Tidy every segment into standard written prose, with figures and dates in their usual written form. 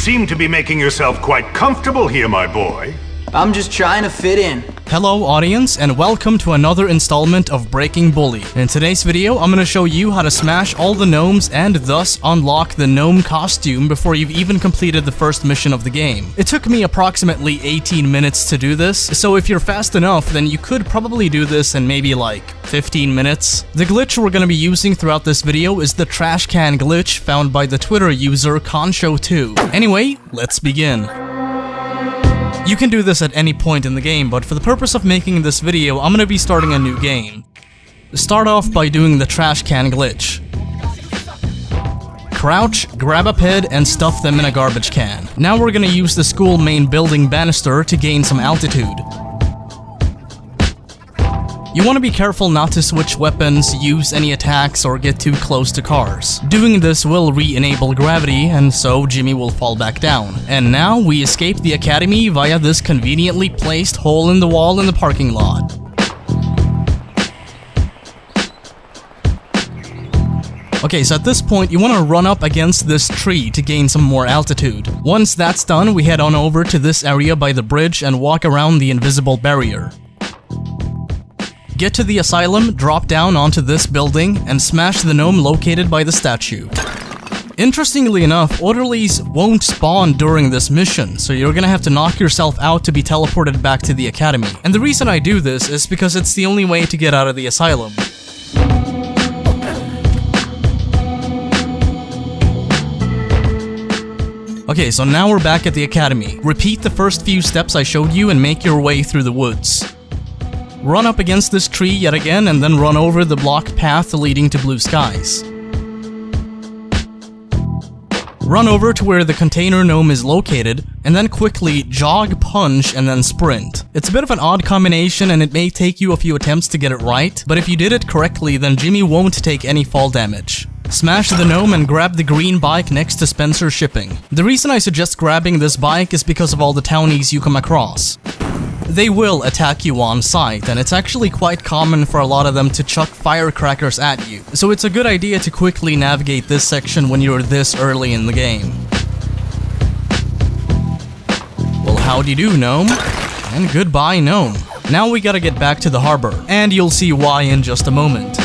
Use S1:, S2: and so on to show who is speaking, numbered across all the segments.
S1: seem to be making yourself quite comfortable here, my boy.
S2: I'm just trying to fit in.
S3: Hello audience, and welcome to another installment of Breaking Bully. In today's video, I'm gonna show you how to smash all the gnomes and thus unlock the gnome costume before you've even completed the first mission of the game. It took me approximately 18 minutes to do this, so if you're fast enough, then you could probably do this in maybe like 15 minutes. The glitch we're gonna be using throughout this video is the trash can glitch found by the Twitter user Concho2. Anyway, let's begin. You can do this at any point in the game, but for the purpose of making this video, I'm gonna be starting a new game. Start off by doing the trash can glitch. Crouch, grab a ped, and stuff them in a garbage can. Now we're gonna use the school main building banister to gain some altitude. You want to be careful not to switch weapons, use any attacks, or get too close to cars. Doing this will re-enable gravity, and so Jimmy will fall back down. And now we escape the academy via this conveniently placed hole in the wall in the parking lot. Okay, so at this point, you want to run up against this tree to gain some more altitude. Once that's done, we head on over to this area by the bridge and walk around the invisible barrier. Get to the asylum, drop down onto this building, and smash the gnome located by the statue. Interestingly enough, orderlies won't spawn during this mission, so you're gonna have to knock yourself out to be teleported back to the academy. And the reason I do this is because it's the only way to get out of the asylum. Okay, so now we're back at the academy. Repeat the first few steps I showed you and make your way through the woods. Run up against this tree yet again, and then run over the blocked path leading to blue skies. Run over to where the container gnome is located, and then quickly jog, punch, and then sprint. It's a bit of an odd combination, and it may take you a few attempts to get it right, but if you did it correctly, then Jimmy won't take any fall damage. Smash the gnome and grab the green bike next to Spencer Shipping. The reason I suggest grabbing this bike is because of all the townies you come across. They will attack you on sight, and it's actually quite common for a lot of them to chuck firecrackers at you. So it's a good idea to quickly navigate this section when you're this early in the game. Well, howdy do, gnome. And goodbye, gnome. Now we gotta get back to the harbor, and you'll see why in just a moment.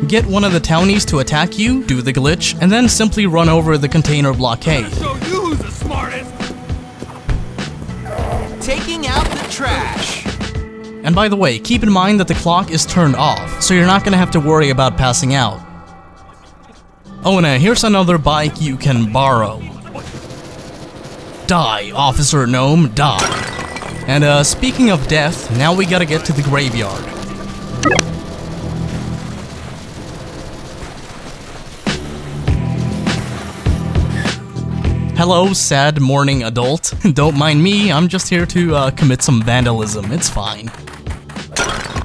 S3: Get one of the townies to attack you, do the glitch, and then simply run over the container blockade.
S4: Show you who's the smartest.
S2: Taking out the trash.
S3: And by the way, keep in mind that the clock is turned off, so you're not gonna have to worry about passing out. Oh, and here's another bike you can borrow. Die, Officer Gnome, die. And speaking of death, now we gotta get to the graveyard. Hello, sad morning adult. Don't mind me, I'm just here to commit some vandalism, it's fine.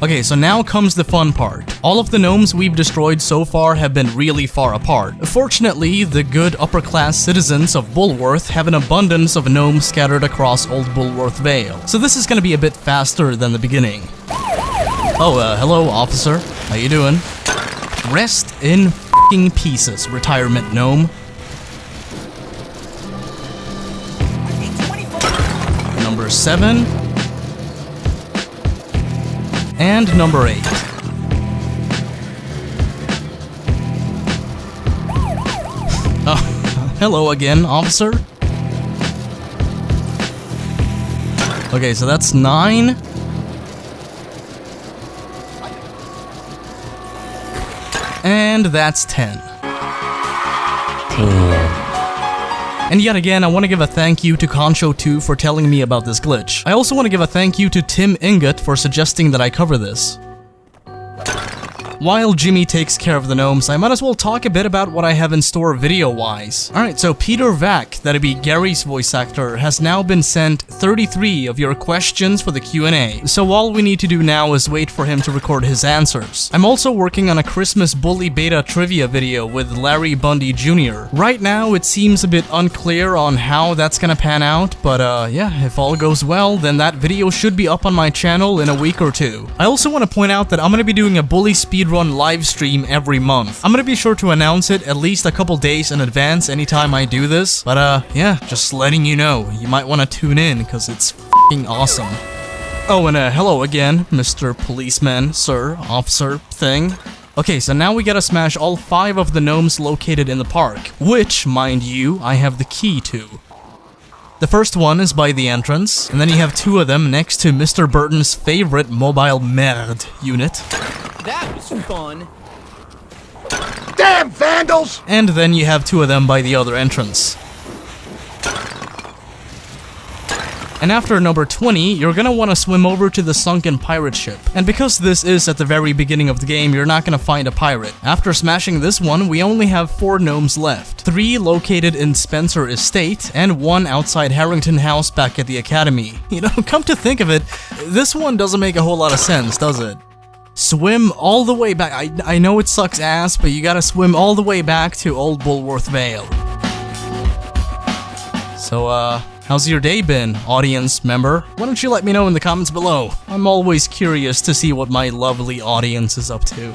S3: Okay, so now comes the fun part. All of the gnomes we've destroyed so far have been really far apart. Fortunately, the good upper-class citizens of Bullworth have an abundance of gnomes scattered across Old Bullworth Vale, so this is gonna be a bit faster than the beginning. Oh, hello, officer. How you doing? Rest in f***ing pieces, retirement gnome. Number 7, and number 8. Oh, hello again, officer. Okay, so that's 9. And that's 10. And yet again, I want to give a thank you to Concho2 for telling me about this glitch. I also want to give a thank you to Tim Ingot for suggesting that I cover this. While Jimmy takes care of the gnomes, I might as well talk a bit about what I have in store video-wise. Alright, so Peter Vack, that'd be Gary's voice actor, has now been sent 33 of your questions for the Q&A, so all we need to do now is wait for him to record his answers. I'm also working on a Christmas Bully Beta trivia video with Larry Bundy Jr. Right now, it seems a bit unclear on how that's gonna pan out, but yeah, if all goes well, then that video should be up on my channel in a week or two. I also want to point out that I'm gonna be doing a Bully speedrun speedrun live stream every month. I'm gonna be sure to announce it at least a couple days in advance anytime I do this, but yeah, just letting you know, you might want to tune in because it's f***ing awesome. Oh, and hello again, Mr. Policeman, sir, officer, thing. Okay, so now we gotta smash all 5 of the gnomes located in the park, which, mind you, I have the key to. The first one is by the entrance, and then you have 2 of them next to Mr. Burton's favorite mobile merde unit.
S2: That was fun.
S4: Damn vandals!
S3: And then you have 2 of them by the other entrance. And after number 20, you're gonna want to swim over to the sunken pirate ship. And because this is at the very beginning of the game, you're not gonna find a pirate. After smashing this one, we only have 4 gnomes left. 3 located in Spencer Estate, and 1 outside Harrington House back at the Academy. You know, come to think of it, this one doesn't make a whole lot of sense, does it? Swim all the way back. I know it sucks ass, but you gotta swim all the way back to Old Bulworth Vale. So, how's your day been, audience member? Why don't you let me know in the comments below? I'm always curious to see what my lovely audience is up to.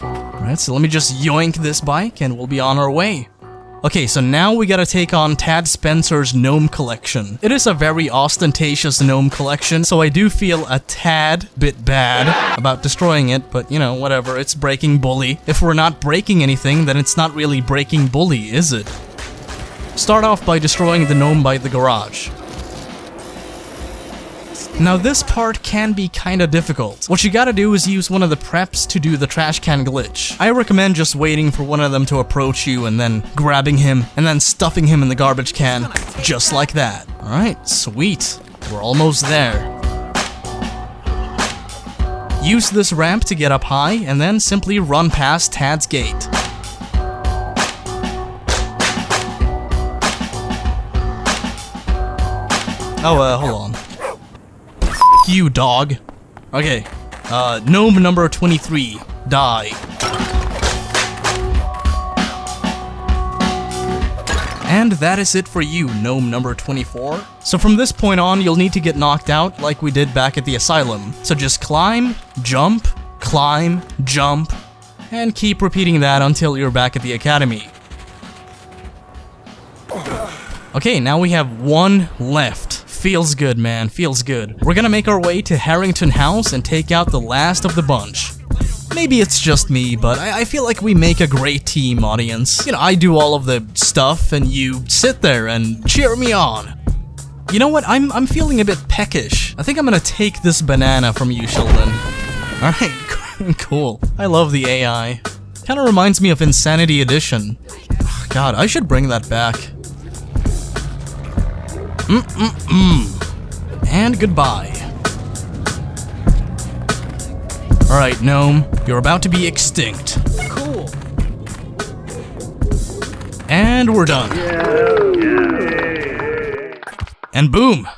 S3: Alright, so let me just yoink this bike and we'll be on our way. Okay, so now we gotta take on Tad Spencer's gnome collection. It is a very ostentatious gnome collection, so I do feel a tad bit bad about destroying it, but you know, whatever, it's Breaking Bully. If we're not breaking anything, then it's not really Breaking Bully, is it? Start off by destroying the gnome by the garage. Now this part can be kinda difficult. What you gotta do is use one of the preps to do the trash can glitch. I recommend just waiting for one of them to approach you and then grabbing him and then stuffing him in the garbage can, just like that. Alright, sweet. We're almost there. Use this ramp to get up high and then simply run past Tad's gate. Oh, hold on. You dog. Okay, gnome number 23, die. And that is it for you, gnome number 24. So from this point on, you'll need to get knocked out like we did back at the asylum. So just climb, jump, and keep repeating that until you're back at the academy. Okay, now we have 1 left. Feels good, man, feels good. We're gonna make our way to Harrington House and take out the last of the bunch. Maybe it's just me, but I feel like we make a great team, audience. You know, I do all of the stuff and you sit there and cheer me on. You know what, I'm feeling a bit peckish. I think I'm gonna take this banana from you, Sheldon. Alright, cool. I love the AI. Kinda reminds me of Insanity Edition. God, I should bring that back. And goodbye. Alright, gnome, you're about to be extinct.
S2: Cool.
S3: And we're done. And boom!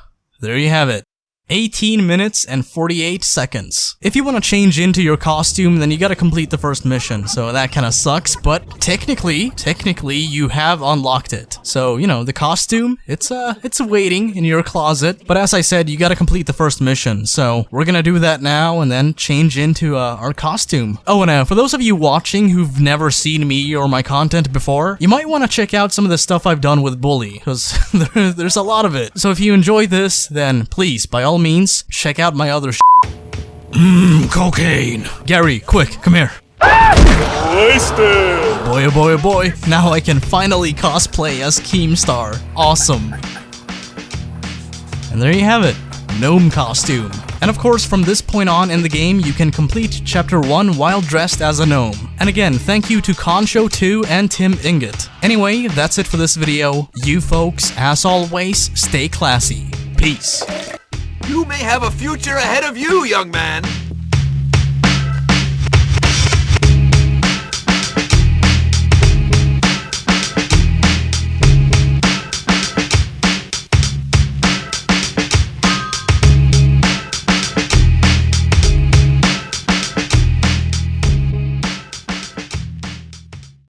S3: There you have it. 18 minutes and 48 seconds. If you want to change into your costume, then you gotta complete the first mission, so that kinda sucks, but technically, you have unlocked it. So, you know, the costume, it's waiting in your closet, but as I said, you gotta complete the first mission, so we're gonna do that now and then change into our costume. Oh, and for those of you watching who've never seen me or my content before, you might want to check out some of the stuff I've done with Bully, because there's a lot of it. So if you enjoy this, then please, by all means, check out my other cocaine. Gary, quick, come here.
S4: Wasted!
S3: Boy, oh boy, oh boy. Now I can finally cosplay as Keemstar. Awesome. And there you have it. Gnome costume. And of course, from this point on in the game, you can complete Chapter 1 while dressed as a gnome. And again, thank you to Concho2 and Tim Ingot. Anyway, that's it for this video. You folks, as always, stay classy. Peace.
S2: You may have a future ahead of you, young man.